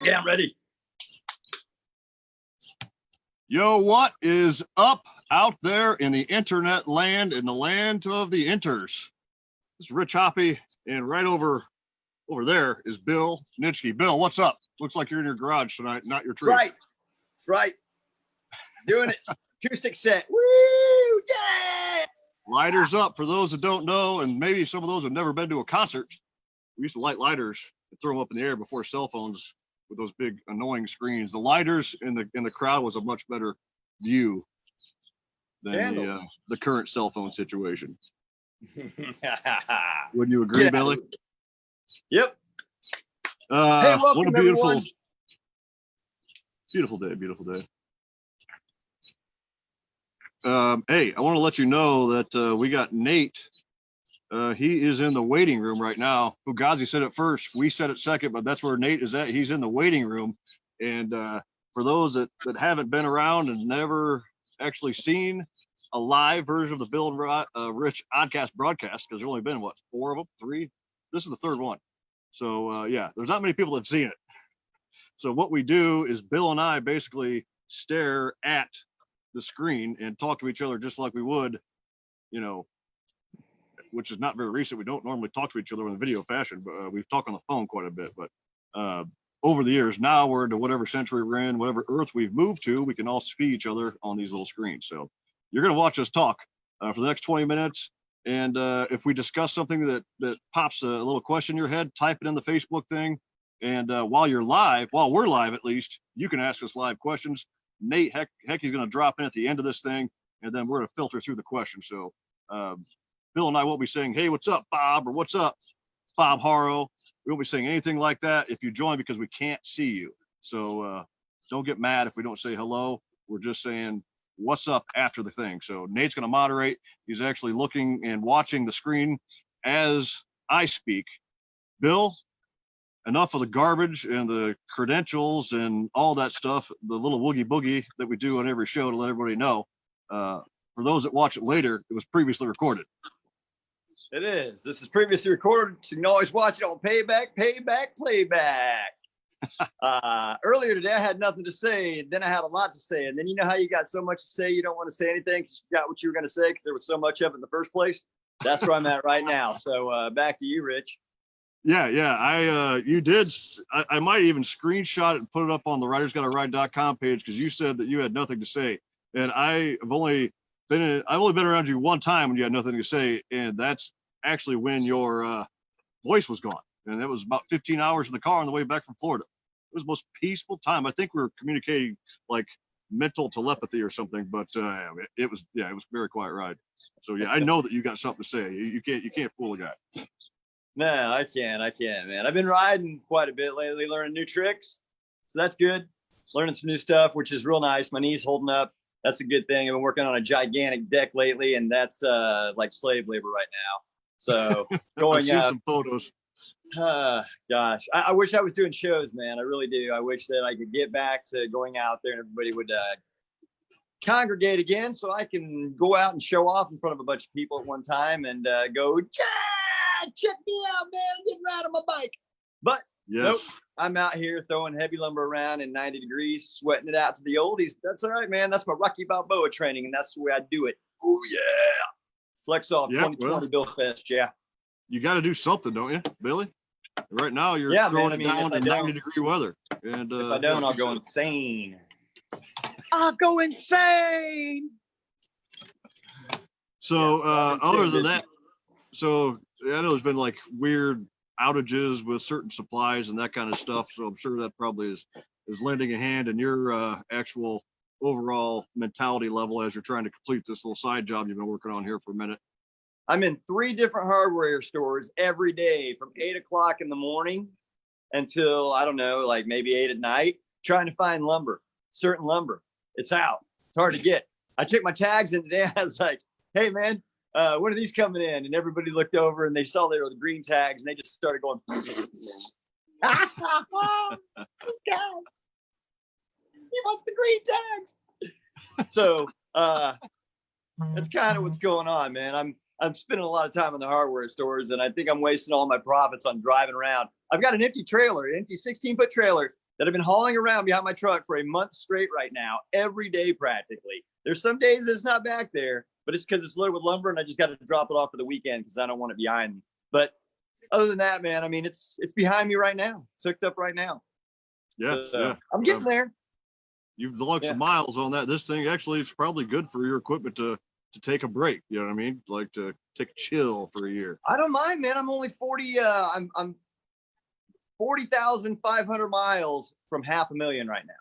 Yeah, I'm ready. Yo, what is up out there in the internet land, in the land of the inters? This is Rich Hoppy, and right over there is Bill Nitschke. Bill, what's up? Looks like you're in your garage tonight, not your tree. Right. That's right. Doing it. Acoustic set. Woo! Yeah! Lighters up for those that don't know, and maybe some of those have never been to a concert. We used to light lighters and throw them up in the air before cell phones with those big annoying screens. The lighters in the crowd was a much better view than the current cell phone situation. Wouldn't you agree, Billy? Yep. Hey, welcome, what a beautiful, everyone. beautiful day. Beautiful day. Hey, I want to let you know that we got Nate. He is in the waiting room right now. Fugazi said it first. We said it second, but that's where Nate is at. He's in the waiting room. And for those that haven't been around and never actually seen a live version of the Bill and Rich Oddcast broadcast, because there's only been, what, 4 of them? 3? This is the 3rd one. So, yeah, there's not many people that have seen it. So what we do is Bill and I basically stare at the screen and talk to each other just like we would, you know, which is not very recent. We don't normally talk to each other in a video fashion, but we've talked on the phone quite a bit. But over the years, now we're into whatever century we're in, whatever Earth we've moved to, we can all see each other on these little screens. So you're going to watch us talk for the next 20 minutes. And if we discuss something that pops a little question in your head, type it in the Facebook thing. And while we're live at least, you can ask us live questions. Nate He's going to drop in at the end of this thing, and then we're going to filter through the questions. So Bill and I won't be saying, hey, what's up, Bob? Or what's up, Bob Harrow? We won't be saying anything like that if you join, because we can't see you. So don't get mad if we don't say hello. We're just saying what's up after the thing. So Nate's going to moderate. He's actually looking and watching the screen as I speak. Bill, enough of the garbage and the credentials and all that stuff, the little woogie boogie that we do on every show to let everybody know. For those that watch it later, it was previously recorded. It is. This is previously recorded, so you can always watch it on playback. Earlier today, I had nothing to say, and then I had a lot to say. And then you know how you got so much to say, you don't want to say anything because you got what you were going to say because there was so much of it in the first place. That's where I'm at right now. So back to you, Rich. Yeah. You did. I might even screenshot it and put it up on the writersgottaride.com page because you said that you had nothing to say. And I've only been around you one time when you had nothing to say, and that's actually when your voice was gone. And it was about 15 hours in the car on the way back from Florida. It was the most peaceful time. I think we were communicating like mental telepathy or something, but it was a very quiet ride. So yeah, I know that you got something to say. You can't fool a guy. No, I can't, man. I've been riding quite a bit lately, learning new tricks. So that's good. Learning some new stuff, which is real nice. My knee's holding up. That's a good thing. I've been working on a gigantic deck lately, and that's like slave labor right now. So going out some photos. Gosh, I wish I was doing shows, man. I really do. I wish that I could get back to going out there and everybody would congregate again so I can go out and show off in front of a bunch of people at one time and go, check me out, man. I'm getting right on my bike. But nope, I'm out here throwing heavy lumber around in 90 degrees, sweating it out to the oldies. That's all right, man. That's my Rocky Balboa training, and that's the way I do it. Oh, yeah. Flex off 2020 Bill Fest, yeah. You got to do something, don't you, Billy? Right now, you're throwing it down in 90-degree weather. And if I don't, I'll go insane. I'll go insane. So other than that, so I know there's been like weird outages with certain supplies and that kind of stuff. So I'm sure that probably is lending a hand in your actual overall mentality level as you're trying to complete this little side job you've been working on here for a minute. I'm in 3 different hardware stores every day from 8 o'clock in the morning until, I don't know, like maybe 8 at night, trying to find certain lumber. It's out. It's hard to get. I checked my tags in today. I was like, hey, man, when are these coming in? And everybody looked over and they saw they were the green tags and they just started going, this guy, he wants the green tags. So that's kind of what's going on, man. I'm spending a lot of time in the hardware stores, and I think I'm wasting all my profits on driving around. I've got an empty trailer, an empty 16-foot trailer that have been hauling around behind my truck for a month straight right now, every day practically. There's some days it's not back there, but it's because it's loaded with lumber and I just got to drop it off for the weekend because I don't want it behind me. But other than that, man, I mean, it's behind me right now. It's hooked up right now. Yeah, So, yeah. I'm getting there. You've logged some miles on that. This thing actually is probably good for your equipment to take a break. You know what I mean? Like to take a chill for a year. I don't mind, man. I'm only 40. I'm 40,500 miles from 500,000 right now.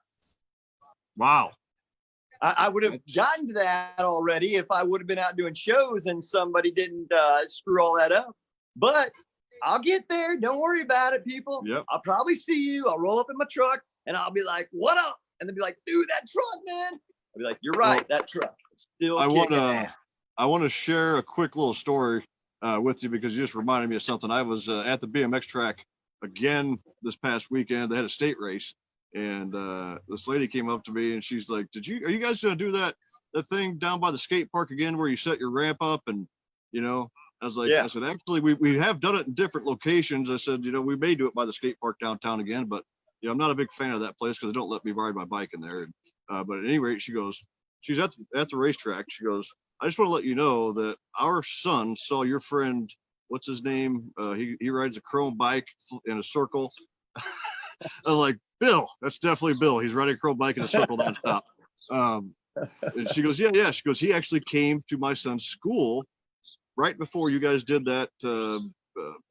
Wow. I would have gotten to that already if I would have been out doing shows and somebody didn't screw all that up. But I'll get there. Don't worry about it, people. Yep. I'll probably see you. I'll roll up in my truck and I'll be like, "What up?" And they'll be like, "Dude, that truck, man." I'll be like, "You're right. That truck is still kicking ass." I want to share a quick little story with you because you just reminded me of something. I was at the BMX track again this past weekend. They had a state race, and this lady came up to me and she's like, are you guys gonna do that thing down by the skate park again where you set your ramp up? And I was like, I said, actually we have done it in different locations. I said, we may do it by the skate park downtown again, but I'm not a big fan of that place because they don't let me ride my bike in there. But at any rate, she's at the racetrack. She goes, "I just want to let you know that our son saw your friend, what's his name? He rides a chrome bike in a circle." I'm like, "Bill, that's definitely Bill. He's riding a chrome bike in a circle nonstop." And she goes, yeah. She goes, "He actually came to my son's school right before you guys did that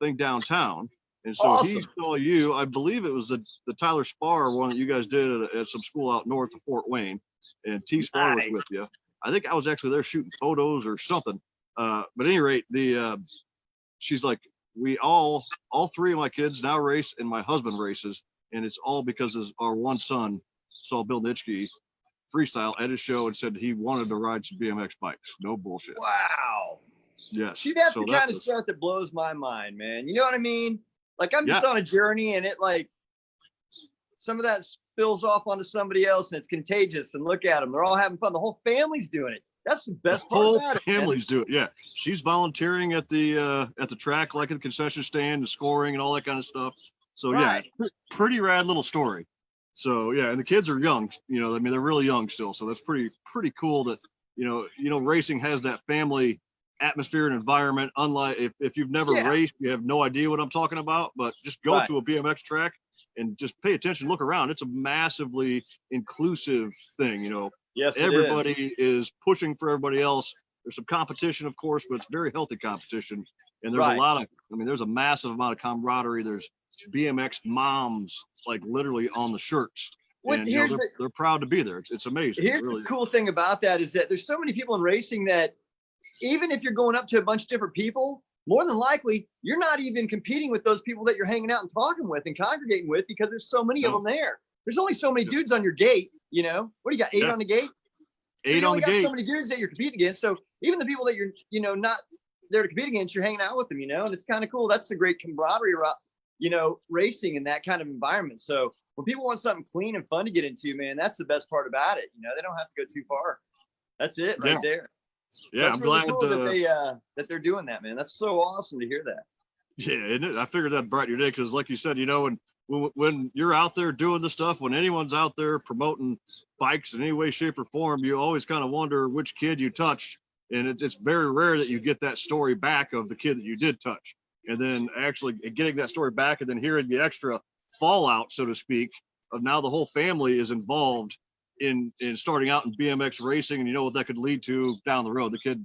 thing downtown. And so Awesome. He saw you. I believe it was the Tyler Spar one that you guys did at some school out north of Fort Wayne. And T Spar was with you. I think I was actually there shooting photos or something. But at any rate, she's like, we all three of my kids now race and my husband races. And it's all because our one son saw Bill Nitschke freestyle at his show and said he wanted to ride some BMX bikes. No bullshit." Wow. Yes. See, that's the kind of stuff that blows my mind, man. You know what I mean? Like I'm just on a journey and it like some of that spills off onto somebody else and it's contagious, and look at them. They're all having fun. The whole family's doing it. That's the best part about it. The whole family's doing it. Yeah. She's volunteering at the track, like at the concession stand and scoring and all that kind of stuff. So pretty rad little story. So and the kids are young, I mean, they're really young still. So that's pretty cool that, racing has that family atmosphere and environment. Unlike if you've never raced, you have no idea what I'm talking about, but just go to a BMX track and just pay attention, look around. It's a massively inclusive thing, Yes, everybody is pushing for everybody else. There's some competition, of course, but it's very healthy competition. And there's there's a massive amount of camaraderie. There's BMX moms, like literally on the shirts. And they're proud to be there. It's amazing. Here's the cool thing about that is that there's so many people in racing that even if you're going up to a bunch of different people, more than likely, you're not even competing with those people that you're hanging out and talking with and congregating with because there's so many of them there. There's only so many dudes on your gate, What do you got, 8 on the gate? Eight on the gate. So many dudes that you're competing against. So even the people that you're, not there to compete against, you're hanging out with them, and it's kind of cool. That's the great camaraderie about, racing in that kind of environment. So when people want something clean and fun to get into, man, that's the best part about it. They don't have to go too far. That's it right there. Yeah, I'm really glad cool that they're doing that, man. That's so awesome to hear that. Yeah, isn't it? I figured that'd brighten your day because, like you said, when you're out there doing the stuff, when anyone's out there promoting bikes in any way, shape, or form, you always kind of wonder which kid you touched, and it's very rare that you get that story back of the kid that you did touch, and then actually getting that story back, and then hearing the extra fallout, so to speak, of now the whole family is involved in starting out in BMX racing, and what that could lead to down the road. The kid,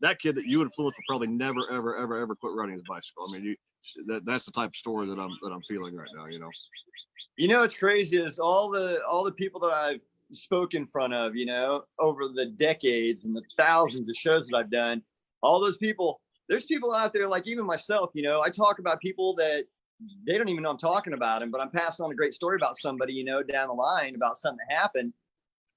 that kid that you influenced will probably never, ever quit riding his bicycle. I mean, that's the type of story that I'm feeling right now. It's crazy is all the people that I've spoken in front of, over the decades and the thousands of shows that I've done. All those people, there's people out there like even myself. I talk about people that they don't even know I'm talking about them, but I'm passing on a great story about somebody, down the line about something that happened.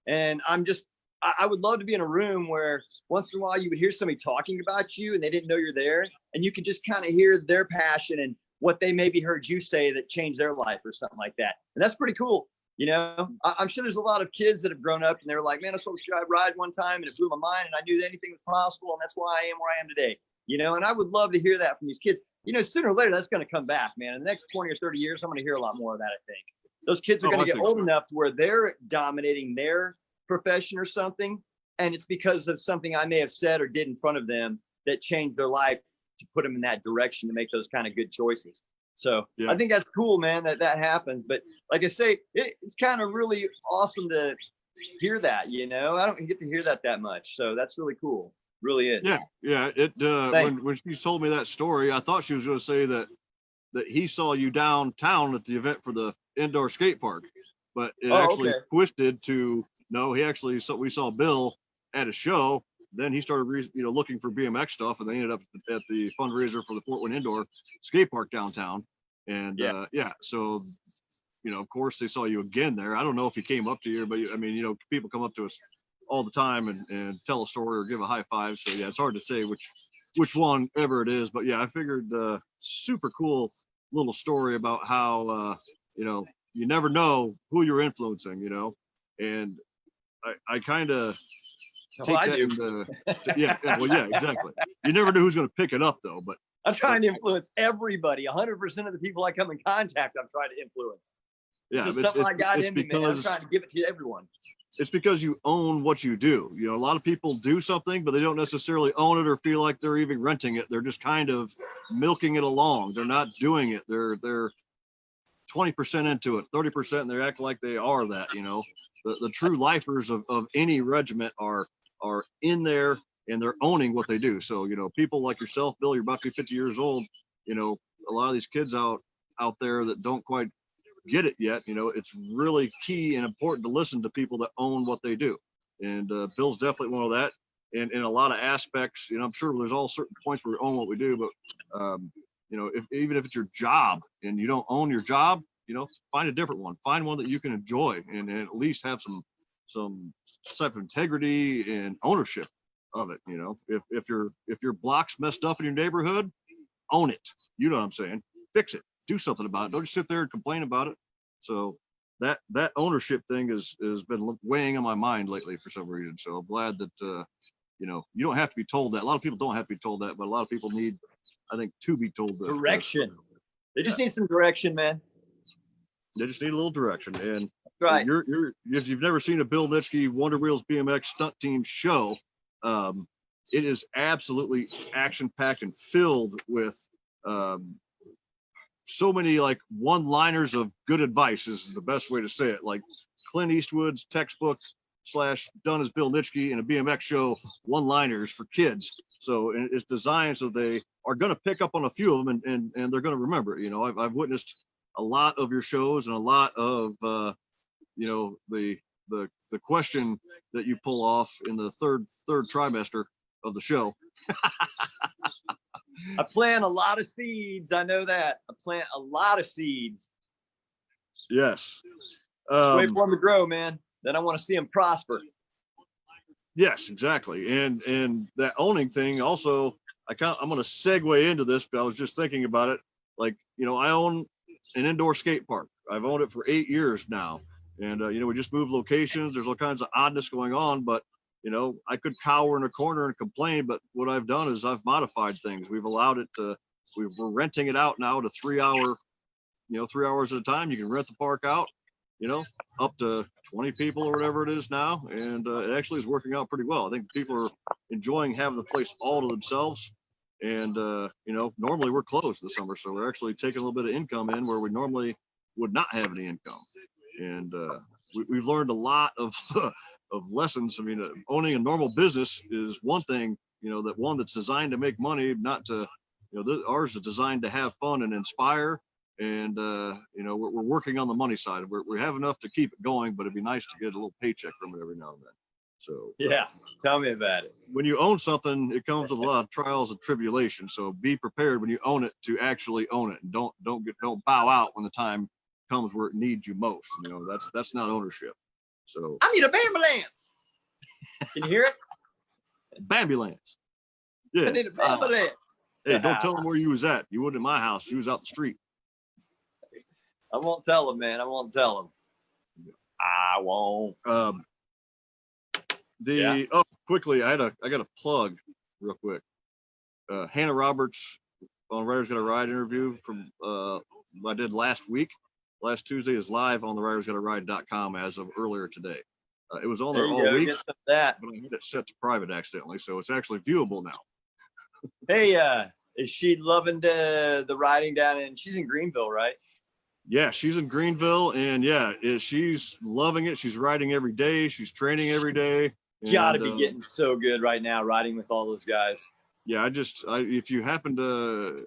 And I would love to be in a room where once in a while you would hear somebody talking about you and they didn't know you're there. And you could just kind of hear their passion and what they maybe heard you say that changed their life or something like that. And that's pretty cool. I'm sure there's a lot of kids that have grown up and they're like, man, I saw this guy ride one time and it blew my mind and I knew that anything was possible. And that's why I am where I am today. And I would love to hear that from these kids. Sooner or later, that's going to come back, man. In the next 20 or 30 years, I'm going to hear a lot more of that, I think. Those kids are Oh, going I to get think old so. enough to where they're dominating their profession or something. And it's because of something I may have said or did in front of them that changed their life to put them in that direction to make those kind of good choices. So Yeah. I think that's cool, man, that happens. But like I say, it's kind of really awesome to hear that, you know. I don't get to hear that much. So that's really cool. Really is. Yeah. It when she told me that story, I thought she was going to say that he saw you downtown at the event for the indoor skate park, but it actually twisted to no. We saw Bill at a show. Then he started looking for BMX stuff, and they ended up at the fundraiser for the Fort Wayne Indoor Skate Park downtown. And so of course they saw you again there. I don't know if he came up to you, but I mean, people come up to us all the time and tell a story or give a high five. So yeah, it's hard to say which one ever it is, but yeah, I figured super cool little story about how you never know who you're influencing, and I kind of take that into exactly. You never know who's going to pick it up though, but I'm trying to influence everybody. 100% of the people I come in contact, I'm trying to influence. Yeah, it's something I got in me, man. I'm trying to give it to everyone. It's because you own what you do. A lot of people do something, but they don't necessarily own it or feel like they're even renting it. They're just kind of milking it along. They're not doing it. They're 20% into it, 30%, and they act like they are that. The true lifers of any regiment are in there and they're owning what they do. So people like yourself, Bill, you're about to be 50 years old. A lot of these kids out there that don't quite get it yet, it's really key and important to listen to people that own what they do, and Bill's definitely one of that. And in a lot of aspects, I'm sure there's all certain points where we own what we do, but even if it's your job and you don't own your job, find a different one. Find one that you can enjoy and at least have some type of integrity and ownership of it. If your block's messed up in your neighborhood, own it. You know what I'm saying? Fix it. Do something about it. Don't just sit there and complain about it. So that ownership thing has been weighing on my mind lately for some reason. So I'm glad that you don't have to be told that. A lot of people don't have to be told that, but a lot of people need, I think, to be told that. Direction. They just need some direction, man. They just need a little direction. And right. If you've never seen a Bill Nitschke Wonder Wheels BMX stunt team show, it is absolutely action-packed and filled with so many like one-liners of good advice is the best way to say it. Like Clint Eastwood's textbook / done as Bill Nitschke in a BMX show, one-liners for kids. So it's designed so they are going to pick up on a few of them and they're going to remember it. I've witnessed a lot of your shows and a lot of the question that you pull off in the third trimester of the show. I plant a lot of seeds. I know that. I plant a lot of seeds. Yes. Just wait for them to grow, man. Then I want to see them prosper. Yes, exactly. And that owning thing also, I'm going to segue into this, but I was just thinking about it. Like, I own an indoor skate park. I've owned it for 8 years now. And, we just moved locations. There's all kinds of oddness going on, but I could cower in a corner and complain, but what I've done is I've modified things. We've allowed it to, we're renting it out now to 3 hours at a time. You can rent the park out, up to 20 people or whatever it is now. And it actually is working out pretty well. I think people are enjoying having the place all to themselves. And, normally we're closed in the summer. So we're actually taking a little bit of income in where we normally would not have any income. And we've learned a lot of lessons. I mean, owning a normal business is one thing, that's designed to make money, not to, ours is designed to have fun and inspire. And, we're working on the money side. We have enough to keep it going, but it'd be nice to get a little paycheck from it every now and then. So yeah, tell me about it. When you own something, it comes with a lot of trials and tribulations. So be prepared when you own it to actually own it, and don't bow out when the time comes where it needs you most. That's not ownership. So I need a bambulance. Can you hear it? Bambulance. Yeah. I need a bambulance. Hey, don't tell them where you was at. You wasn't in my house. You was out the street. I won't tell them, man. I won't tell them. I won't. Quickly, I got a plug real quick. Hannah Roberts on Riders Gonna Ride interview from I did last week. last Tuesday is live on the ridersgottaride.com as of earlier today. It was on there you all go, week, get some of that. but I had it set to private accidentally, so it's actually viewable now. Hey, is she loving the riding down in? She's in Greenville, right? Yeah, she's in Greenville, and she's loving it. She's riding every day. She's training every day. Gotta be getting so good right now riding with all those guys. Yeah, if you happen to,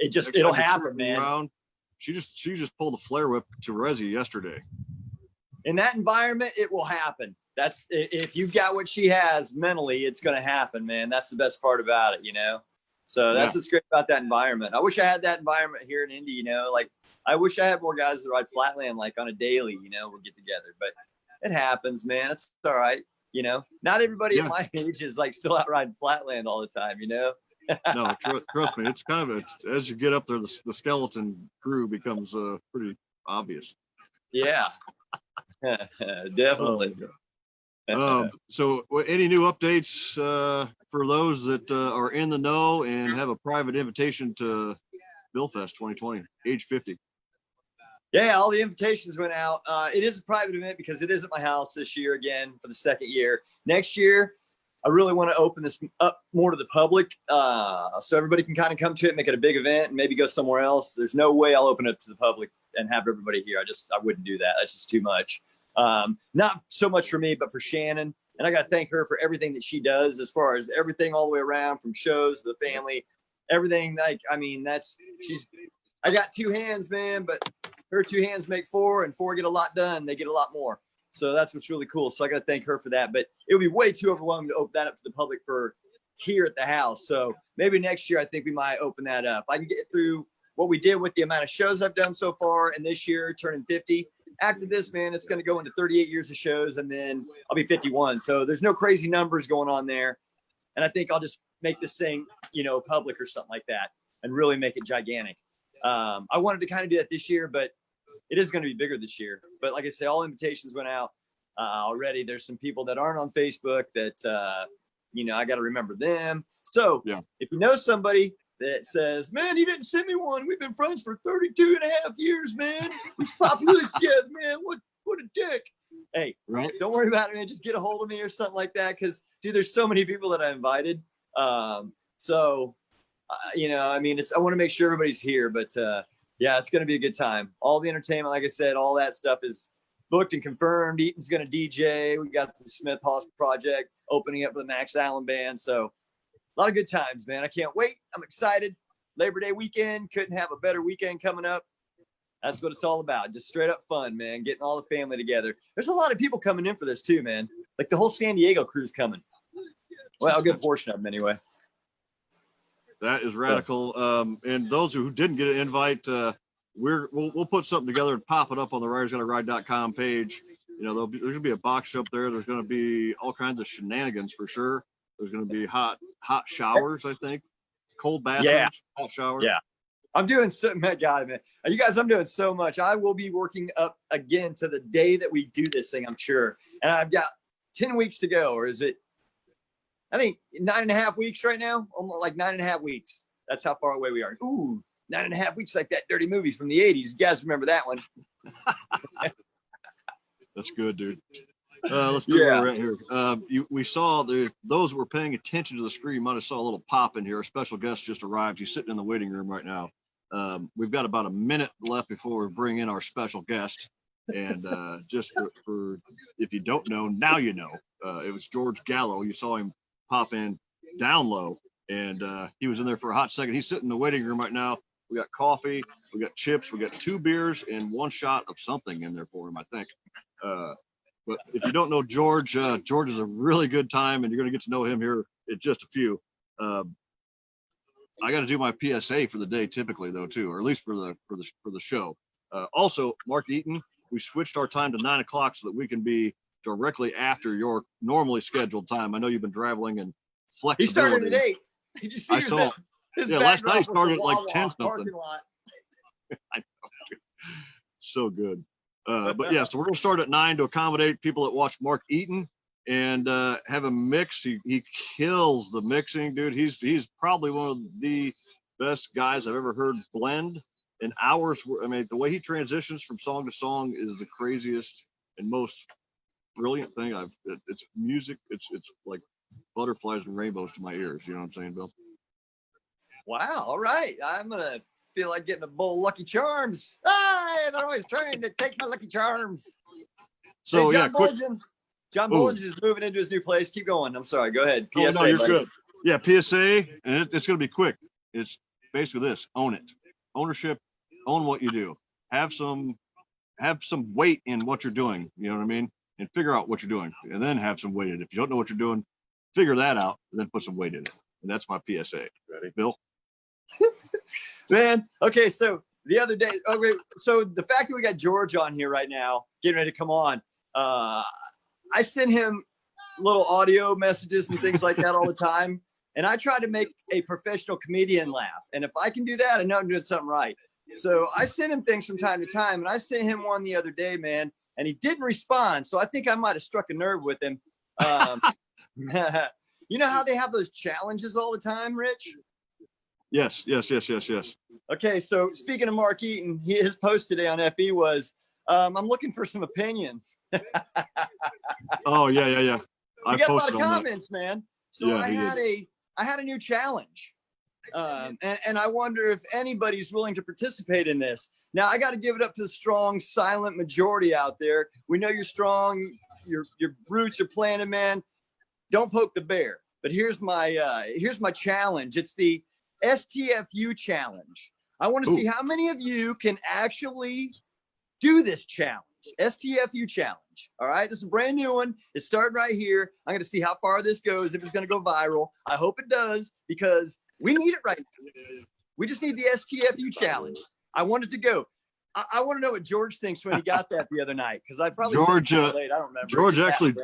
it'll happen, man. Around, she just pulled a flare whip to Resi yesterday. In that environment, it will happen. That's if you've got what she has mentally, it's going to happen, man. That's the best part about it, you know? So that's what's great about that environment. I wish I had that environment here in Indy, you know, like I wish I had more guys that ride flatland, like on a daily, you know, we'll get together, but it happens, man. It's all right. You know, not everybody at my age is like still out riding flatland all the time, you know? No, trust me. It's kind of, as you get up there, the skeleton crew becomes pretty obvious. Yeah. Definitely. So any new updates for those that are in the know and have a private invitation to Billfest 2020, age 50? Yeah, all the invitations went out. It is a private event because it is at my house this year again for the second year. Next year, I really want to open this up more to the public so everybody can kind of come to it, make it a big event, and maybe go somewhere else. There's no way I'll open it to the public and have everybody here. I wouldn't do that. That's just too much. Not so much for me, but for Shannon. And I got to thank her for everything that she does as far as everything all the way around, from shows to the family, everything. Like, I mean, I got two hands, man, but her two hands make four, and four get a lot done. They get a lot more. So that's what's really cool. So I got to thank her for that. But it would be way too overwhelming to open that up to the public for here at the house. So maybe next year, I think we might open that up. I can get through what we did with the amount of shows I've done so far, and this year turning 50. After this, man, it's going to go into 38 years of shows, and then I'll be 51. So there's no crazy numbers going on there. And I think I'll just make this thing, you know, public or something like that and really make it gigantic. I wanted to kind of do that this year, but it is going to be bigger this year. But like I say, all invitations went out already. There's some people that aren't on Facebook that, you know, I got to remember them. So if you know somebody that says, man, you didn't send me one. We've been friends for 32 and a half years, man. We populate together, man. What a dick. Hey, don't worry about it, man. Just get a hold of me or something like that. Cause dude, there's so many people that I invited. You know, I mean, I want to make sure everybody's here, but yeah, it's going to be a good time. All the entertainment, like I said, all that stuff is booked and confirmed. Eaton's going to DJ. We got the Smith House Project opening up for the Max Allen Band. So a lot of good times, man. I can't wait. I'm excited. Labor Day weekend. Couldn't have a better weekend coming up. That's what it's all about. Just straight up fun, man. Getting all the family together. There's a lot of people coming in for this too, man. Like the whole San Diego crew's coming. Well, a good portion of them anyway. That is radical. And those who didn't get an invite, we'll put something together and pop it up on the ridersgottaride.com page. You know, there's gonna be a box up there. There's gonna be all kinds of shenanigans for sure. There's gonna be hot showers, I think, cold bathrooms, hot showers. Yeah, I'm doing so, man. God, man, you guys, I'm doing so much. I will be working up again to the day that we do this thing, I'm sure. And I've got 10 weeks to go, or is it? I think 9.5 weeks right now, almost like 9.5 weeks. That's how far away we are. Ooh, 9.5 weeks, like that dirty movie from the 80s. You guys remember that one? That's good, dude. Let's see where we're at here. We saw those who were paying attention to the screen might have saw a little pop in here. A special guest just arrived. He's sitting in the waiting room right now. We've got about a minute left before we bring in our special guest. And just for if you don't know, now you know. It was George Gallo. You saw him pop in down low, and he was in there for a hot second. He's sitting in the waiting room right now. We got coffee, we got chips, we got 2 beers, and 1 shot of something in there for him, I think. But if you don't know George, George is a really good time, and you're going to get to know him here in just a few. I got to do my PSA for the day typically, though, too, or at least for the show. Also, Mark Eaton, we switched our time to 9 o'clock so that we can be directly after your normally scheduled time. I know you've been traveling and flexibility. He started at 8. Did you see I saw. Yeah, last night he started at like 10 something. I know. So good. But yeah, so we're gonna start at 9 to accommodate people that watch Mark Eaton and have him mix. He kills the mixing, dude. He's probably one of the best guys I've ever heard blend and hours. I mean, the way he transitions from song to song is the craziest and most brilliant thing it's music. It's like butterflies and rainbows to my ears. You know what I'm saying, Bill? Wow. All right. I'm going to feel like getting a bowl of Lucky Charms. Hey, they're always trying to take my Lucky Charms. So hey, yeah, quick. John Bullins is moving into his new place. Keep going. I'm sorry. Go ahead. PSA. Oh, no, you're buddy. good. Yeah, PSA, and it's going to be quick. It's basically this: own it, ownership, own what you do. Have some weight in what you're doing. You know what I mean? And figure out what you're doing, and then have some weight in it. If you don't know what you're doing, figure that out, and then put some weight in it. And that's my PSA. Ready, Bill? Man, okay, so the other day, so the fact that we got George on here right now, getting ready to come on, I send him little audio messages and things like that all the time, and I try to make a professional comedian laugh, and if I can do that, I know I'm doing something right. So I send him things from time to time, and I sent him one the other day, man, and he didn't respond, so I think I might have struck a nerve with him. You know how they have those challenges all the time, Rich? Yes. Okay, so speaking of Mark Eaton, his post today on FE was, I'm looking for some opinions. Oh, yeah. We got a lot of comments, man. So Yeah, I had a new challenge. And I wonder if anybody's willing to participate in this. Now, I got to give it up to the strong, silent majority out there. We know you're strong. Your roots are planted, man. Don't poke the bear. But here's my challenge. It's the STFU challenge. I want to see how many of you can actually do this challenge. STFU challenge. All right. This is a brand new one. It's starting right here. I'm going to see how far this goes, if it's going to go viral. I hope it does, because we need it right now. We just need the STFU challenge. I want it to go. I want to know what George thinks when he got that the other night, because I probably George late. I don't remember. George actually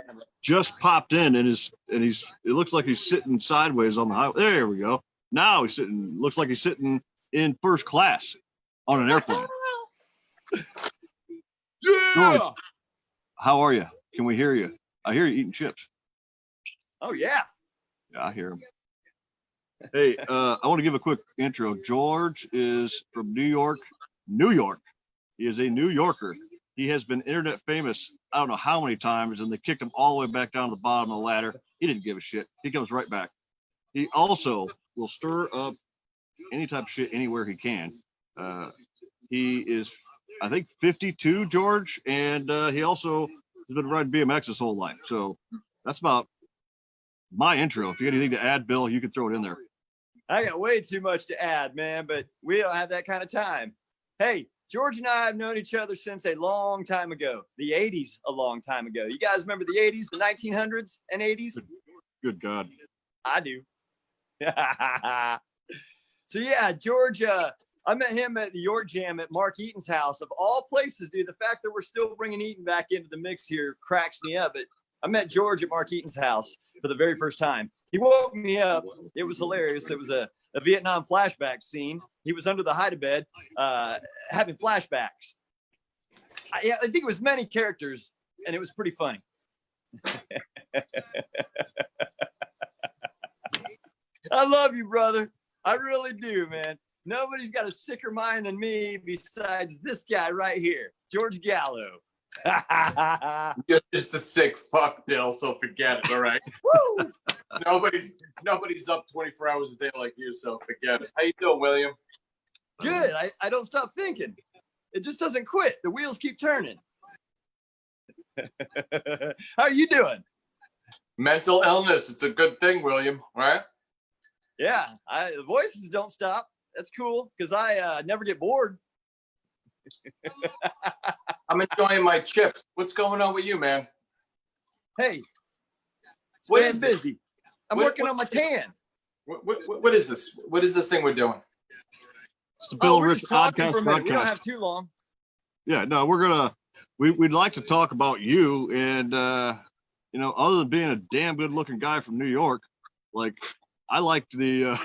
just popped in, and it looks like he's sitting sideways on the highway. There we go. Now looks like he's sitting in first class on an airplane. Yeah. George, how are you? Can we hear you? I hear you eating chips. Oh yeah. Yeah, I hear him. Hey, I want to give a quick intro. George is from New York. He is a New Yorker. He has been internet famous, I don't know how many times, and they kicked him all the way back down to the bottom of the ladder. He didn't give a shit. He comes right back. He also will stir up any type of shit anywhere he can. He is, I think, 52, George, and he also has been riding BMX his whole life. So that's about my intro. If you got anything to add, Bill, you can throw it in there. I got way too much to add, man, but we don't have that kind of time. Hey, George and I have known each other since a long time ago, the 80s, a long time ago. You guys remember the 80s, the 1900s and 80s? Good God. I do. So yeah, George, I met him at the York Jam at Mark Eaton's house. Of all places, dude, the fact that we're still bringing Eaton back into the mix here cracks me up. But I met George at Mark Eaton's house for the very first time. He woke me up. It was hilarious. It was a Vietnam flashback scene. He was under the hide-a-bed having flashbacks. I think it was many characters, and it was pretty funny. I love you, brother. I really do, man. Nobody's got a sicker mind than me besides this guy right here, George Gallo. You're just a sick fuck, Bill, so forget it, all right? Woo! Nobody's up 24 hours a day like you, so forget it. How you doing, William? Good. I don't stop thinking. It just doesn't quit. The wheels keep turning. How are you doing? Mental illness. It's a good thing, William, all right? Yeah, the voices don't stop. That's cool, because I never get bored. I'm enjoying my chips. What's going on with you, man? Hey, What staying is this? busy. I'm working on my tan. What is this? What is this thing we're doing? It's the Bill and we're Rich just talking Oddcast for a minute. We don't broadcast. have too long. Yeah, no, we'd like to talk about you, and other than being a damn good looking guy from New York, like I like your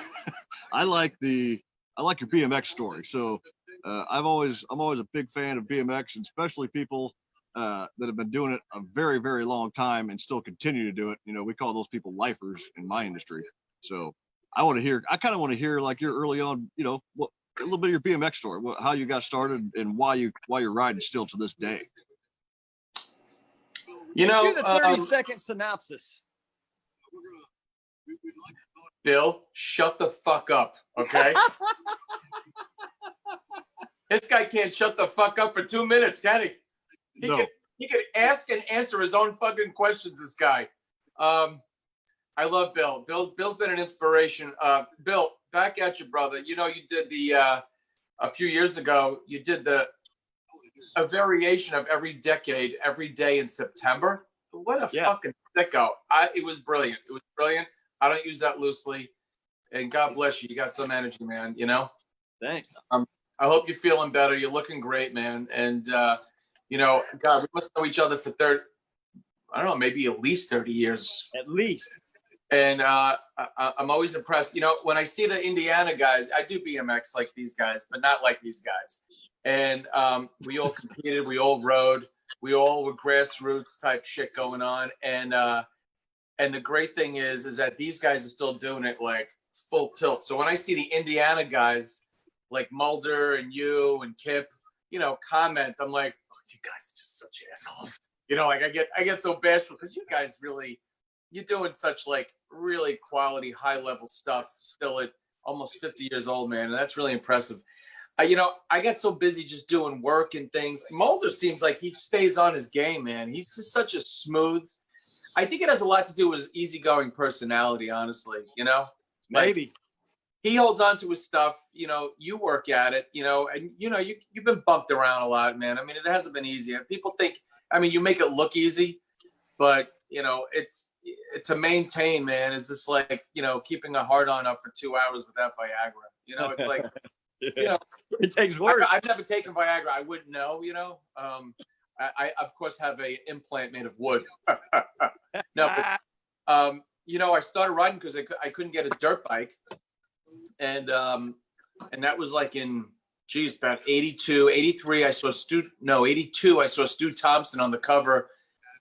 BMX story. So I'm always a big fan of BMX, and especially people that have been doing it a very, very long time and still continue to do it. We call those people lifers in my industry. So I kind of want to hear like your early on, a little bit of your BMX story, how you got started and why you're riding still to this day. Do the 30-second synopsis. Bill, shut the fuck up, okay? This guy can't shut the fuck up for 2 minutes, can he? He could ask and answer his own fucking questions, this guy. I love Bill. Bill's been an inspiration. Bill, back at you, brother. You did a few years ago, you did a variation of every decade, every day in September. What a fucking sicko. It was brilliant. It was brilliant. I don't use that loosely. And God bless you. You got some energy, man, Thanks. I hope you're feeling better. You're looking great, man. And, God, we must know each other for I don't know, maybe at least 30 years. At least. And I'm always impressed. When I see the Indiana guys, I do BMX like these guys, but not like these guys. And we all competed. We all rode. We all were grassroots type shit going on. And the great thing is that these guys are still doing it like full tilt. So when I see the Indiana guys like Mulder and you and Kip, comment, I'm like, oh, you guys are just such assholes. Like I get so bashful because you guys really, you're doing such like really quality, high level stuff still at almost 50 years old, man. And that's really impressive. I get so busy just doing work and things. Mulder seems like he stays on his game, man. He's just such a smooth. I think it has a lot to do with his easygoing personality, honestly, Maybe. He holds on to his stuff, you work at it, and you've been bumped around a lot, man. I mean, it hasn't been easy. People think, you make it look easy, but it's to maintain, man, is just like, keeping a hard on up for 2 hours without Viagra. It's like, it takes work. I've never taken Viagra. I wouldn't know, I of course have a implant made of wood. No, but, I started riding because I couldn't get a dirt bike. And that was like in, about 82, 83, I saw 82, I saw Stu Thompson on the cover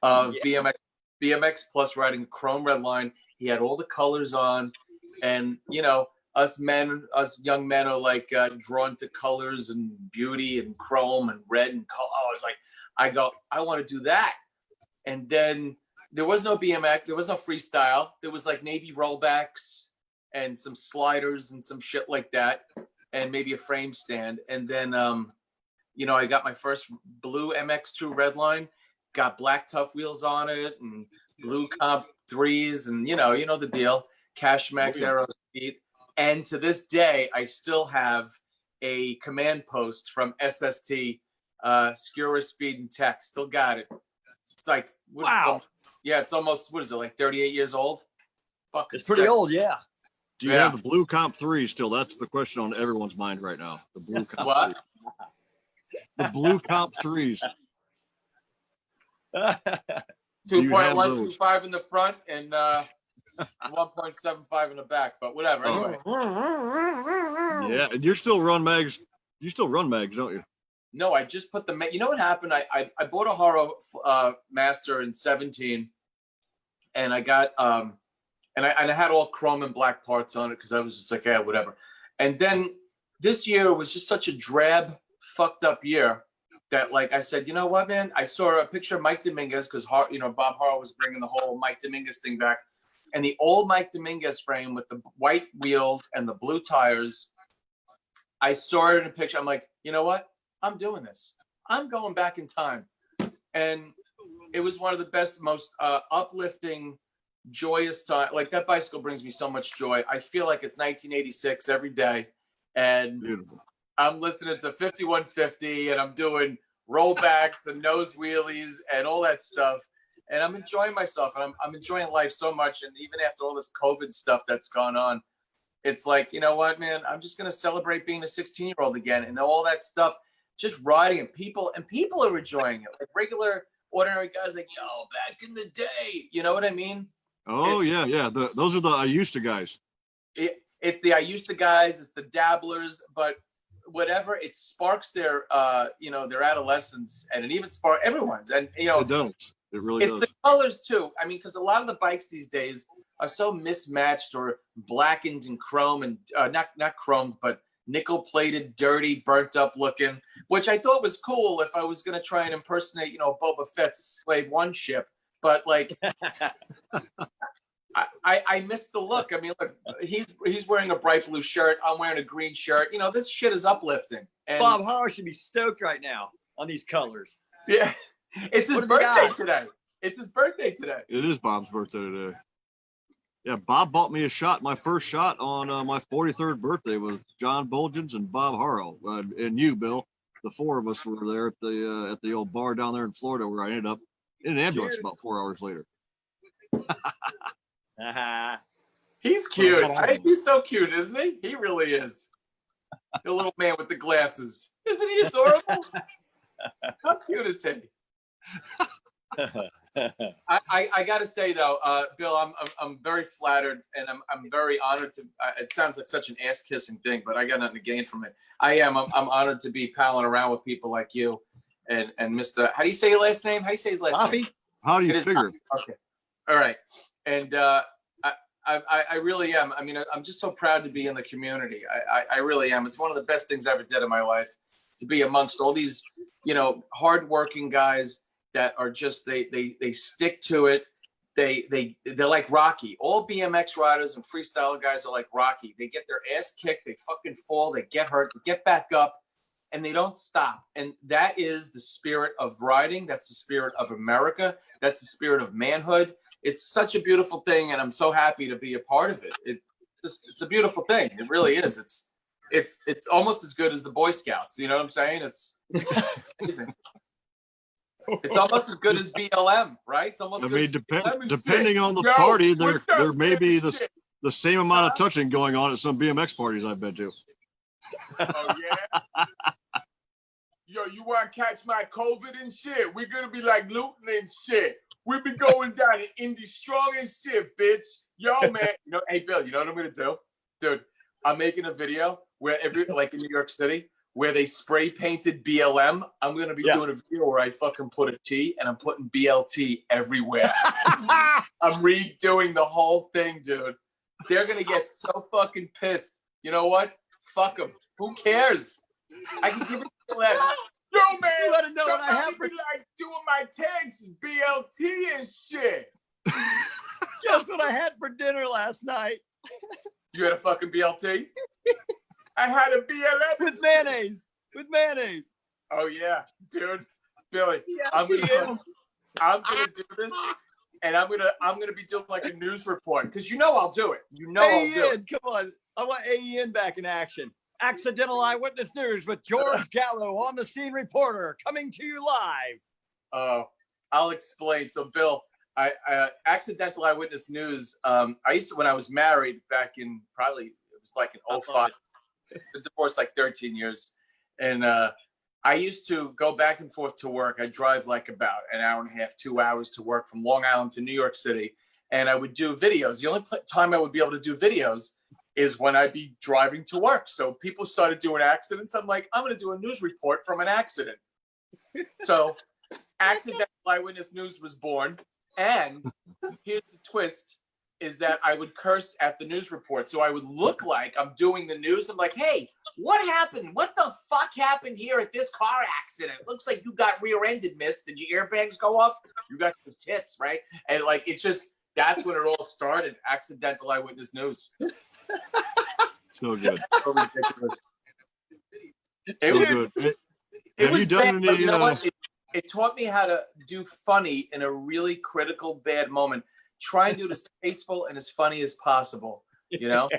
of BMX Plus riding a chrome red line. He had all the colors on, and us young men are like drawn to colors and beauty and chrome and red and color. I was like, I want to do that. And then there was no BMX, there was no freestyle. There was like maybe rollbacks and some sliders and some shit like that, and maybe a frame stand. And then, I got my first blue MX2 Redline, got black tough wheels on it and blue comp 3s, and you know the deal, Cash Max Aero Speed. And to this day, I still have a command post from SST, Skura Speed and Tech. Still got it. It's like, wow. It's almost, what is it, like 38 years old? Fuck, it's pretty old, yeah. Do you have the blue comp 3 still? That's the question on everyone's mind right now. The blue comp what? 3. The blue comp 3s. 2.125 in the front and 1.75 in the back, but whatever. Anyway. Yeah, and you still run mags, don't you? No, I just put the, you know what happened? I bought a Haro Master in 17, and I got, and I had all chrome and black parts on it because I was just like, yeah, whatever. And then this year was just such a drab, fucked up year that, like, I said, you know what, man? I saw a picture of Mike Dominguez because, Bob Haro was bringing the whole Mike Dominguez thing back. And the old Mike Dominguez frame with the white wheels and the blue tires, I saw it in a picture. I'm like, you know what? I'm doing this. I'm going back in time. And it was one of the best, most uplifting, joyous time. Like, that bicycle brings me so much joy. I feel like it's 1986 every day. And beautiful. I'm listening to 5150 and I'm doing rollbacks and nose wheelies and all that stuff. And I'm enjoying myself, and I'm enjoying life so much. And even after all this COVID stuff that's gone on, it's like, you know what, man, I'm just going to celebrate being a 16-year-old again and all that stuff, just riding, and people are enjoying it. Like regular, ordinary guys like, yo, back in the day, you know what I mean? Oh, yeah. Those are the I used to guys. It's the I used to guys, it's the dabblers, but whatever, it sparks their, their adolescence, and it even sparks everyone's. And, it does. It really does. It's the colors too. I mean, because a lot of the bikes these days are so mismatched or blackened and chrome and not chromed, but nickel plated, dirty, burnt up looking, which I thought was cool if I was going to try and impersonate, you know, Boba Fett's Slave One ship. But like, I missed the look. I mean, look, he's wearing a bright blue shirt. I'm wearing a green shirt. You know, this shit is uplifting. And Bob Harrow should be stoked right now on these colors. yeah, it's his birthday today. It's his birthday today. It is Bob's birthday today. Yeah, Bob bought me a shot. My first shot on my 43rd birthday was John Bulgens and Bob Harrow, and you, Bill. The four of us were there at the old bar down there in Florida, where I ended up in an ambulance about 4 hours later. He's cute. He's so cute, isn't he? He really is. The little man with the glasses. Isn't he adorable? How cute is he? I got to say though, Bill, I'm very flattered and I'm very honored to. It sounds like such an ass kissing thing, but I got nothing to gain from it. I'm honored to be palling around with people like you and Mr. How do you say your last name? How do you say his last name? How do you figure? Okay, all right. And I really am. I mean, I'm just so proud to be in the community. I really am. It's one of the best things I ever did in my life, to be amongst all these, you know, hardworking guys that are just they stick to it. They're like Rocky. All BMX riders and freestyle guys are like Rocky. They get their ass kicked, they fucking fall, they get hurt, they get back up, and they don't stop. And that is the spirit of riding. That's the spirit of America. That's the spirit of manhood. It's such a beautiful thing, and I'm so happy to be a part of it. It's a beautiful thing. It really is. It's almost as good as the Boy Scouts. You know what I'm saying? It's amazing. It's almost as good as BLM, right? It's almost. I mean, depending on the party, there may be the same amount of touching going on at some BMX parties I've been to. Oh yeah. Yo, you want to catch my COVID and shit? We're gonna be like looting and shit. We be going down to Indy strong and shit, bitch. Yo, man. You know, hey Bill, you know what I'm gonna do, dude? I'm making a video where like in New York City, where they spray painted BLM. I'm going to be doing a video where I fucking put a T and I'm putting BLT everywhere. I'm redoing the whole thing, dude. They're going to get so fucking pissed. You know what? Fuck them. Who cares? I can give it to them. Yo, man. You want to know what I have for like doing my tags, BLT and shit. Guess what I had for dinner last night? You had a fucking BLT? I had a BLM with mayonnaise. With mayonnaise. Oh yeah, dude, Billy. Yeah, I'm gonna do this, and I'm gonna be doing like a news report because you know I'll do it. You know I'll do it. Come on, I want AEN back in action. Accidental Eyewitness News with George Gallo, on the scene reporter, coming to you live. Oh, I'll explain. So, Bill, I Accidental Eyewitness News. I used to, when I was married back in it was like in 05. Been divorced like 13 years. And I used to go back and forth to work. I'd drive like about an hour and a half, 2 hours to work from Long Island to New York City. And I would do videos. The only time I would be able to do videos is when I'd be driving to work. So people started doing accidents. I'm like, I'm going to do a news report from an accident. So Accidental Eyewitness News was born. And here's the twist. Is that I would curse at the news report. So I would look like I'm doing the news. I'm like, hey, what happened? What the fuck happened here at this car accident? Looks like you got rear-ended, miss. Did your airbags go off? You got those tits, right? And like, it's just, that's when it all started. Accidental Eyewitness News. So good. So ridiculous. It was good. Have you done any? You know what? It taught me how to do funny in a really critical, bad moment. Try and do it as tasteful and as funny as possible, you know?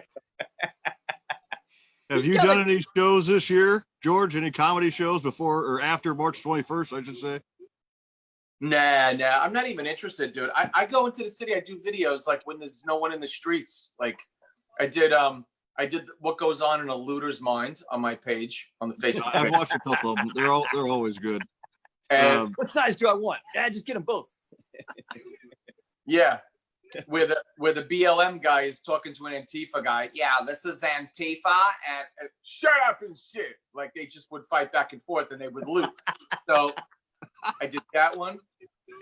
Have you done any shows this year, George? Any comedy shows before or after March 21st, I should say? Nah. I'm not even interested, dude. I go into the city, I do videos like when there's no one in the streets. Like I did What Goes On in a Looter's Mind on my page, on the Facebook page. I've watched a couple of them. They're always good. And what size do I want? Yeah, just get them both. yeah. Where the BLM guy is talking to an Antifa guy. Yeah, this is Antifa, and shut up and shit. Like they just would fight back and forth, and they would loot. So I did that one,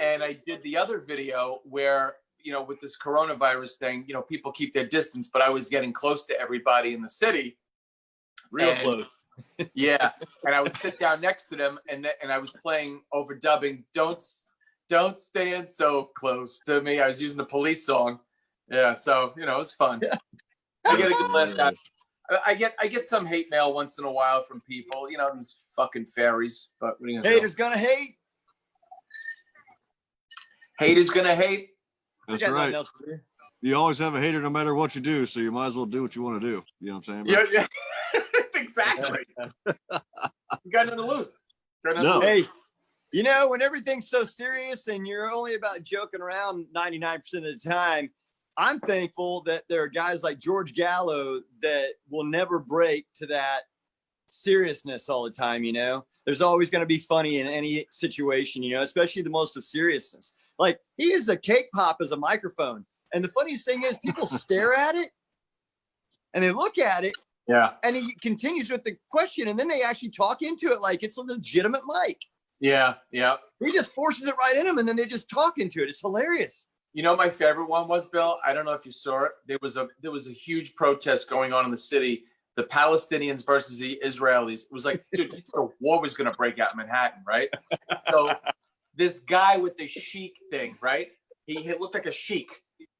and I did the other video where, you know, with this coronavirus thing, you know, people keep their distance, but I was getting close to everybody in the city, Real And- close. Yeah, and I would sit down next to them, and I was playing overdubbing. Don't stand so close to me. I was using the Police song. Yeah, so it was fun. I get a good laugh out. I get some hate mail once in a while from people. These fucking fairies. But what are you gonna do? Haters gonna hate. Haters gonna hate. We That's got nothing right. else to do. You always have a hater no matter what you do, so you might as well do what you want to do. You know what I'm saying? Yeah, exactly. You got nothing to lose. No. Hey, when everything's so serious and you're only about joking around 99% of the time, I'm thankful that there are guys like George Gallo that will never break to that seriousness all the time. There's always going to be funny in any situation, especially the most of seriousness. Like, he is a cake pop as a microphone. And the funniest thing is people stare at it and they look at it. Yeah. And he continues with the question, and then they actually talk into it like it's a legitimate mic. Yeah. Yeah. He just forces it right in them, and then they just talk into it. It's hilarious. My favorite one was, Bill. I don't know if you saw it. There was a huge protest going on in the city. The Palestinians versus the Israelis. It was like, dude, you thought a war was going to break out in Manhattan, right? So this guy with the sheik thing, right? He looked like a sheik.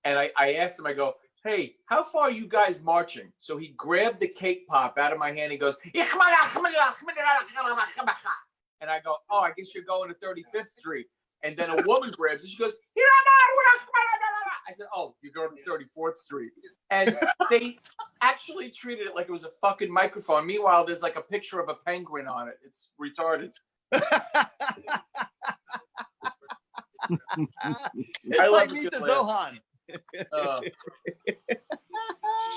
And I asked him, I go, hey, how far are you guys marching? So he grabbed the cake pop out of my hand. He goes, and I go, oh, I guess you're going to 35th Street. And then a woman grabs it. She goes, I said, oh, you're going to 34th Street. And they actually treated it like it was a fucking microphone. Meanwhile, there's like a picture of a penguin on it. It's retarded. It's I like love a Meet good the laugh. Zohan.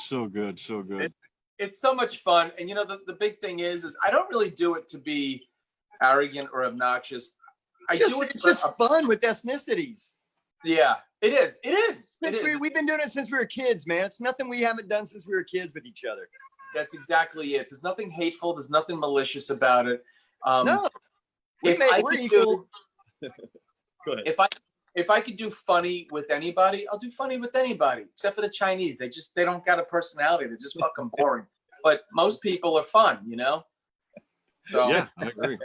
So good, so good. It's so much fun. And the big thing is I don't really do it to be arrogant or obnoxious. It's just fun with ethnicities. Yeah, it is. It is. We've been doing it since we were kids, man. It's nothing we haven't done since we were kids with each other. That's exactly it. There's nothing hateful. There's nothing malicious about it. No. If I we're could equal. do, Go ahead. if I could do funny with anybody, I'll do funny with anybody, except for the Chinese. They don't got a personality. They're just fucking boring. But most people are fun, So Yeah, I agree.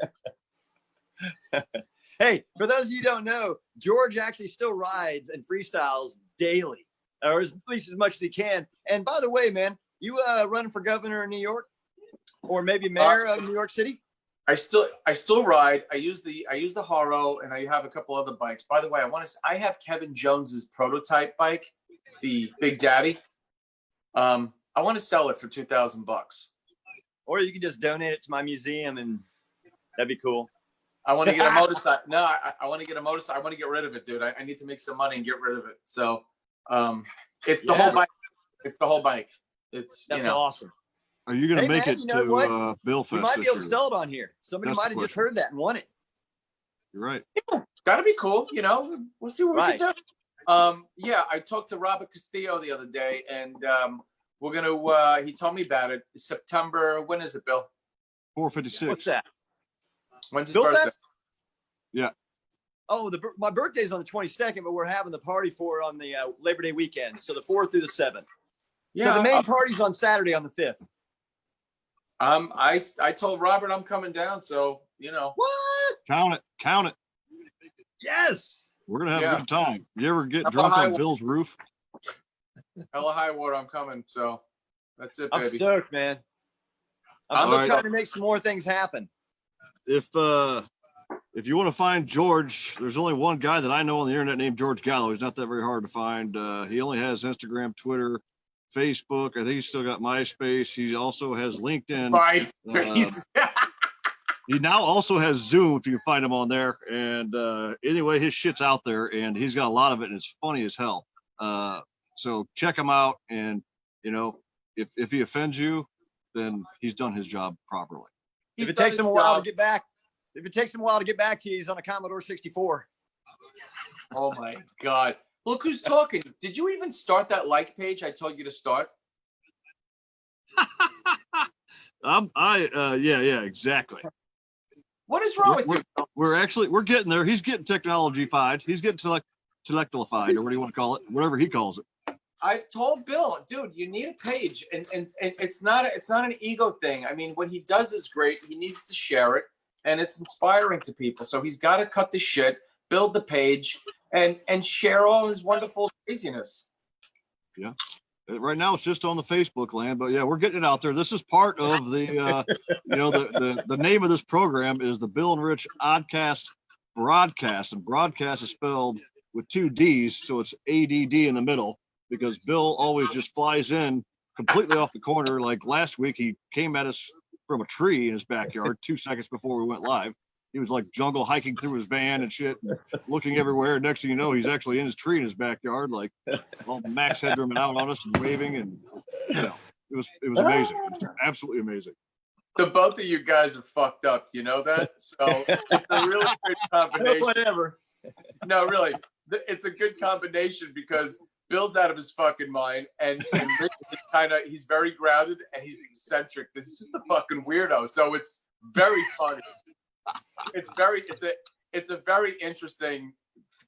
Hey, for those of you who don't know, George actually still rides and freestyles daily, or at least as much as he can. And by the way, man, you running for governor in New York, or maybe mayor of New York City? I still ride. I use the Haro, and I have a couple other bikes. By the way, I have Kevin Jones's prototype bike, the Big Daddy. I want to sell it for $2,000. Or you can just donate it to my museum, and that'd be cool. I want to get a motorcycle. No, I want to get a motorcycle. I want to get rid of it, dude. I need to make some money and get rid of it. So, it's the whole bike. It's the whole bike. That's awesome. Are you going to make man, it you know to Bill Fest? We might be able to this sell year? it on here. Somebody That's might the have just question. heard that and won it. You're right. That'd be cool. We'll see what we Right. can do. Yeah, I talked to Robert Castillo the other day, and we're gonna. He told me about it. September. When is it, Bill? 456. What's that? When's his Bill birthday? Fest? Yeah. Oh, my birthday's on the 22nd, but we're having the party for it on the Labor Day weekend, so the 4th through the 7th. So the main party's on Saturday on the 5th. I told Robert I'm coming down, so What? Count it. Yes. We're going to have Yeah. a good time. You ever get Up drunk high on wa- Bill's roof? hella high water. I'm coming. So that's it, I'm baby. stoked, man. I'm I'm still all right. trying to make some more things happen. If you want to find George, there's only one guy that I know on the internet named George Gallo. He's not that very hard to find. He only has Instagram, Twitter, Facebook. I think he's still got MySpace. He also has LinkedIn. MySpace. He now also has Zoom if you can find him on there. And anyway, his shit's out there and he's got a lot of it and it's funny as hell. So check him out. And, if he offends you, then he's done his job properly. If it takes him a while to get back, to you, he's on a Commodore 64. Oh my God. Look who's talking. Did you even start that like page I told you to start? Yeah, exactly. What is wrong with you? We're getting there. He's getting technology-fied. He's getting telectilified, or what do you want to call it? Whatever he calls it. I've told Bill, dude, you need a page, and it's not an ego thing. I mean, what he does is great. He needs to share it, and it's inspiring to people. So he's got to cut the shit, build the page, and share all his wonderful craziness. Yeah. Right now it's just on the Facebook land, but yeah, we're getting it out there. This is part of the, the name of this program is the Bill and Rich Oddcast Broadcast, and broadcast is spelled with 2 D's, so it's ADD in the middle, because Bill always just flies in completely off the corner. Like last week, he came at us from a tree in his backyard 2 seconds before we went live. He was like jungle hiking through his van and shit, and looking everywhere. Next thing you know, he's actually in his tree in his backyard, like all max headroom and out on us and waving, and it was amazing. It was absolutely amazing. The both of you guys are fucked up. You know that? So it's a really good combination. Whatever. No, really, it's a good combination because Bill's out of his fucking mind, and Rich is he's very grounded and he's eccentric. This is just a fucking weirdo. So it's very funny. It's a very interesting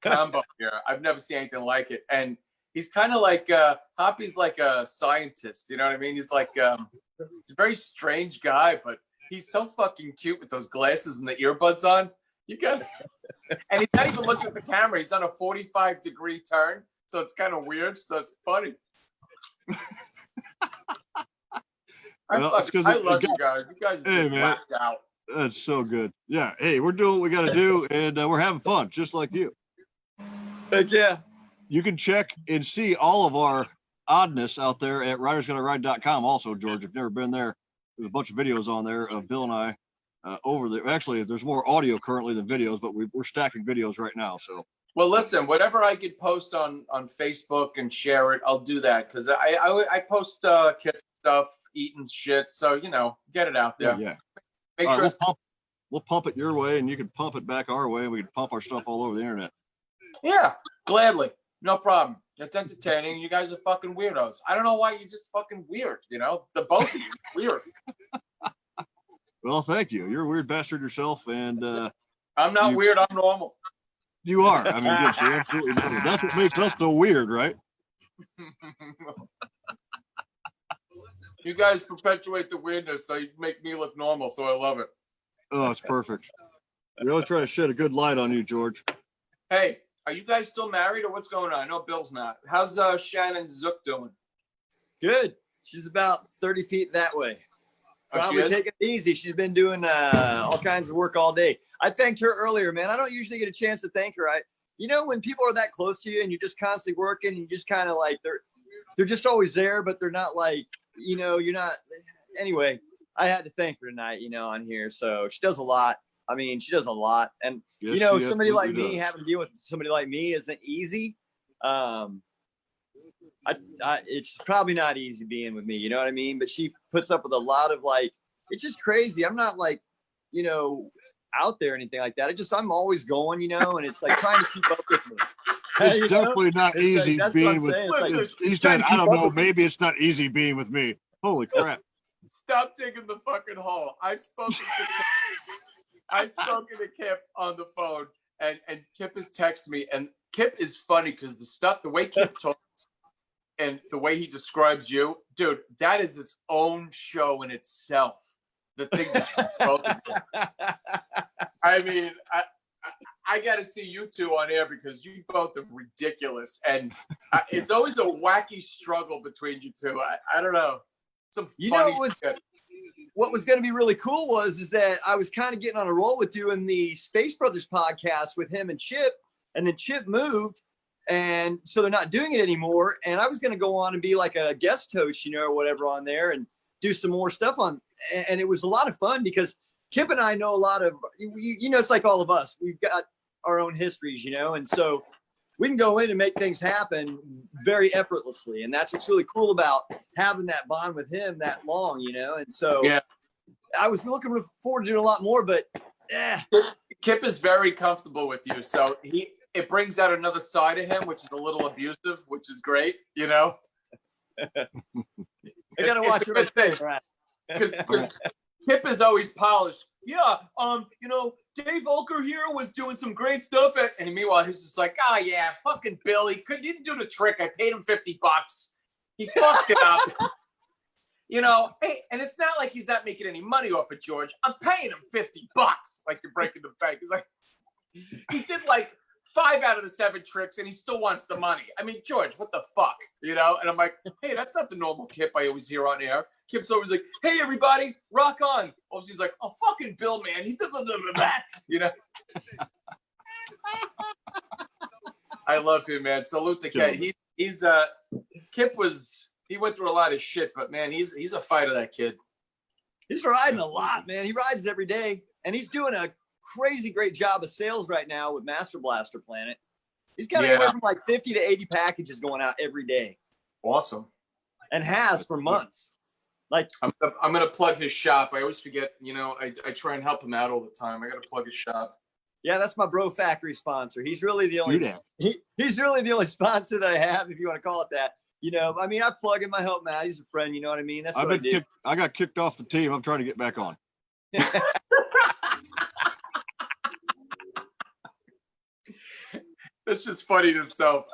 combo here. I've never seen anything like it. And he's kind of like Hoppy's like a scientist, you know what I mean? He's like he's a very strange guy, but he's so fucking cute with those glasses and the earbuds on. You got it. And he's not even looking at the camera. He's on a 45-degree turn, so it's kind of weird. So it's funny. I love you guys. You guys just whacked out. That's so good. Yeah. Hey, we're doing what we got to do, and we're having fun, just like you. Heck yeah. You can check and see all of our oddness out there at ridersgonnaride.com. Also, George, if you've never been there, there's a bunch of videos on there of Bill and I over there. Actually, there's more audio currently than videos, but we're stacking videos right now. So. Well, listen, whatever I could post on Facebook and share it, I'll do that, because I post kid stuff, eating shit. So, get it out there. Yeah. Make sure we'll pump it your way, and you can pump it back our way, and we can pump our stuff all over the internet. Yeah, gladly. No problem. It's entertaining. You guys are fucking weirdos. I don't know why you're just fucking weird, The both of you weird. Well, thank you. You're a weird bastard yourself, and I'm not weird. I'm normal. You are. I mean, yes, you're absolutely normal. That's what makes us so weird, right? You guys perpetuate the weirdness, so you make me look normal, so I love it. Oh, it's perfect. We always try to shed a good light on you, George. Hey, are you guys still married, or what's going on? I know Bill's not. How's Shannon Zook doing? Good. She's about 30 feet that way. Probably taking it easy. She's been doing all kinds of work all day. I thanked her earlier, man. I don't usually get a chance to thank her. When people are that close to you and you're just constantly working, you just kind of like they're just always there, but they're not like, you're not. Anyway, I had to thank her tonight, on here. So she does a lot. I mean, she does a lot. And, yes, somebody like me, having to deal with somebody like me isn't easy. It's probably not easy being with me, you know what I mean? But she puts up with a lot of it's just crazy. I'm not out there or anything like that. I'm always going, and it's like trying to keep up with me. It's definitely not easy being with me. He said, I don't know, maybe it's not easy being with me. Holy crap. Stop digging the fucking hole. I've spoken to Kip on the phone, and Kip has texted me, and Kip is funny because the way Kip talks and the way he describes you, dude, that is his own show in itself. The thing that you both of you. I mean, I got to see you two on air because you both are ridiculous, and it's always a wacky struggle between you two. I don't know. Some funny shit. What was going to be really cool is that I was kind of getting on a roll with doing the Space Brothers podcast with him and Chip, and then Chip moved, and so they're not doing it anymore. And I was going to go on and be like a guest host, or whatever on there, and do some more stuff on. And it was a lot of fun because Kip and I know a lot of, it's like all of us. We've got our own histories, and so we can go in and make things happen very effortlessly. And that's what's really cool about having that bond with him that long, and so yeah. I was looking forward to doing a lot more, but Kip is very comfortable with you. So it brings out another side of him, which is a little abusive, which is great, I got to watch what I say, right? Because Kip is always polished, yeah, Dave Volker here was doing some great stuff. And meanwhile, he's just like, oh, yeah, fucking Bill. He didn't do the trick. I paid him $50. He fucked it up. Hey, and it's not like he's not making any money off of George. I'm paying him $50. Like you're breaking the bank. He's like, he did like 5 out of the 7 tricks and he still wants the money. I mean, George, what the fuck? And I'm like, hey, that's not the normal Kip I always hear on air. Kip's always like, hey, everybody, rock on. Oh, she's like, oh, fucking Bill, man. He did that. I love him, man. Salute to Kip. Kip he went through a lot of shit, but man, he's a fighter, that kid. He's riding a lot, man. He rides every day, and he's doing a crazy great job of sales right now with Master Blaster Planet. He's got anywhere from like 50 to 80 packages going out every day. Awesome. And has for months. Like I'm gonna plug his shop. I always forget, I try and help him out all the time. I gotta plug his shop. Yeah, that's my Bro Factory sponsor. He's really the only he's really the only sponsor that I have, if you want to call it that. I mean, I plug him, I help him out. He's a friend, you know what I mean? That's what I do. I got kicked off the team. I'm trying to get back on. That's just funny in itself.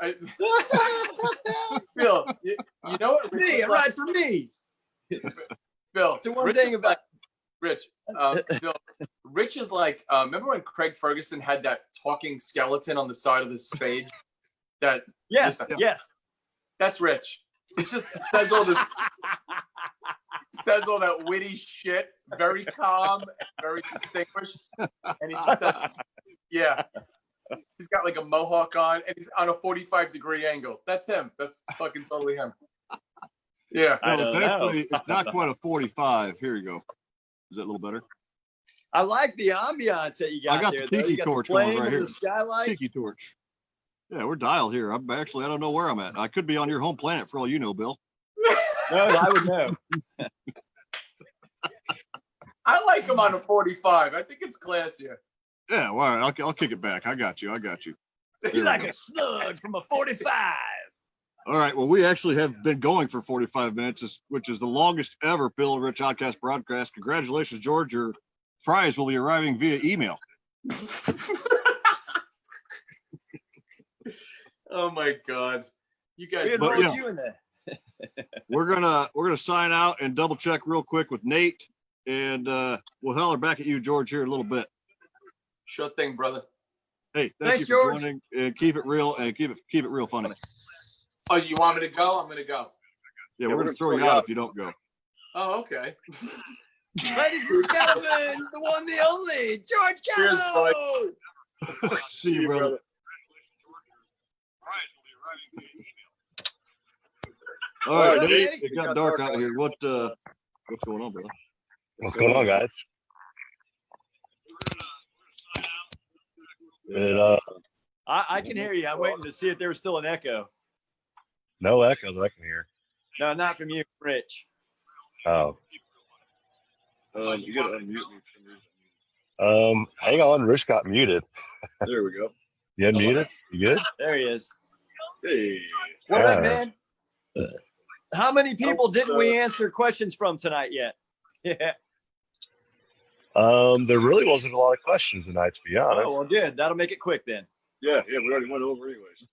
Phil, you know what? Me, right for me. Phil, the one thing about Rich. Phil, Rich is like, remember when Craig Ferguson had that talking skeleton on the side of the stage? Yes. That's Rich. He just says all that witty shit, very calm, very distinguished, and he just says, yeah. He's got like a mohawk on, and he's on a 45-degree angle. That's him. That's fucking totally him. Yeah. Thankfully, it's not quite a 45. Here you go. Is that a little better? I like the ambiance that you got. I got there, the tiki torch going right here. The skylight. Tiki torch. Yeah, we're dialed here. I don't know where I'm at. I could be on your home planet for all you know, Bill. No, I would know. I like him on a 45. I think it's classier. Yeah, well, all right, I'll kick it back. I got you. He's like a slug from a 45. All right. Well, we actually have been going for 45 minutes, which is the longest ever Bill and Rich Oddcast broadcast. Congratulations, George. Your prize will be arriving via email. Oh my God. You guys you in there. We're gonna sign out and double check real quick with Nate, and we'll holler back at you, George, here in a little bit. Sure thing, brother. Hey, Thanks, you for George. joining, and keep it real and keep it real funny. Oh, you want me to go? I'm gonna go. Yeah, we're gonna throw you out if you don't go. Oh, okay. Ladies and gentlemen, the one, the only, George Gallo. See you, brother. All right, Nate, it got dark out here. What's going on, brother? What's going on, guys? I can hear you. I'm waiting to see if there was still an echo. No echoes I can hear. No, not from you, Rich. Oh. You gotta unmute me. Hang on, Rich got muted. There we go. You unmuted? You good? There he is. Hey. What up, man? How many people didn't we answer questions from tonight yet? Yeah. There really wasn't a lot of questions tonight, to be honest. Oh, well, good. That'll make it quick then. Yeah, we already went over anyways.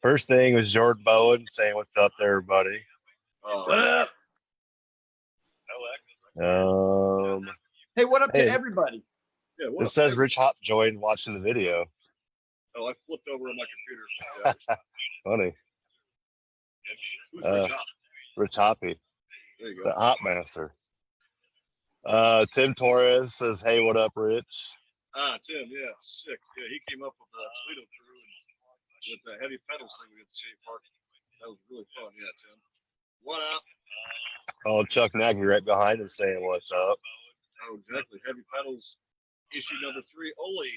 First thing was Jordan Bowen saying, "What's up, there, everybody?" What up? Hey, what up to everybody? Yeah, It says Rich Hop joined watching the video. Oh, I flipped over on my computer. Yeah. Funny. Who's Rich Hop? Rich Hoppy, There you the go. Hop Master. Tim Torres says, "Hey, what up, Rich?" Tim, yeah, sick. Yeah, he came up with the Toledo crew and with the heavy pedals thing we at the skate park. That was really fun. Yeah, Tim. What up? Oh, Chuck Nagy right behind him saying, "What's up?" Oh, exactly. Heavy pedals, issue number 3, only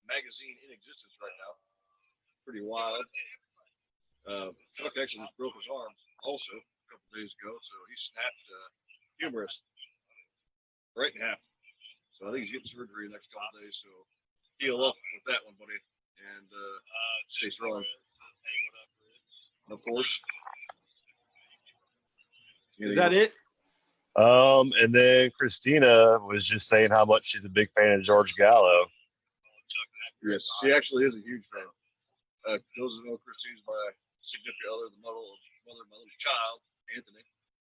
magazine in existence right now. Pretty wild. Chuck actually just broke his arm also a couple days ago, so he snapped humerus right in half. So I think he's getting surgery the next couple of days, so heal up with that one, buddy, and stay strong. And of course. Is that it? And then Christina was just saying how much she's a big fan of George Gallo. Yes, she actually is a huge fan. Those who know Christine's my significant other, the mother of my little child, Anthony.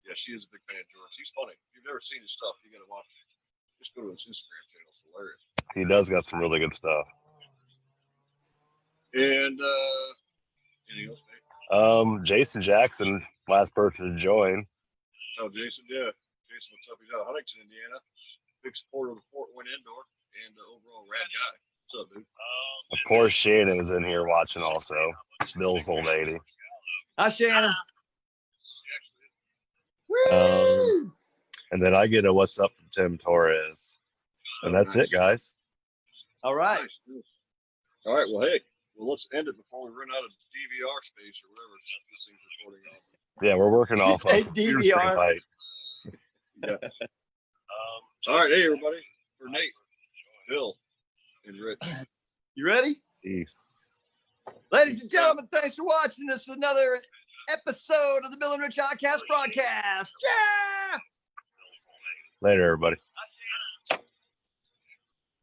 Yeah, she is a big fan of George. He's funny. If you've never seen his stuff, you got to watch it. Just go to his Instagram channel. It's hilarious. He does got some really good stuff. And anything else, mate? Jason Jackson, last person to join. Oh, Jason, yeah. Jason, what's up? He's out of Huntington, Indiana. Big supporter of the Fort Wayne Indoor and overall rad guy. What's up, dude? Of course, Shannon is in here watching also. Bill's old 80. Hi, Shannon. And then I get a what's up from Tim Torres. And that's it, guys. All right. Nice. All right. Well, hey, let's end it before we run out of DVR space or whatever this thing's recording off. Yeah, we're working off say of DVR? Yeah. All right. Hey, everybody. For Nate, Bill, and Rich. You ready? Peace. Ladies and gentlemen, thanks for watching this another episode of the Bill and Rich Oddcast broadcast. Yeah! Later, everybody.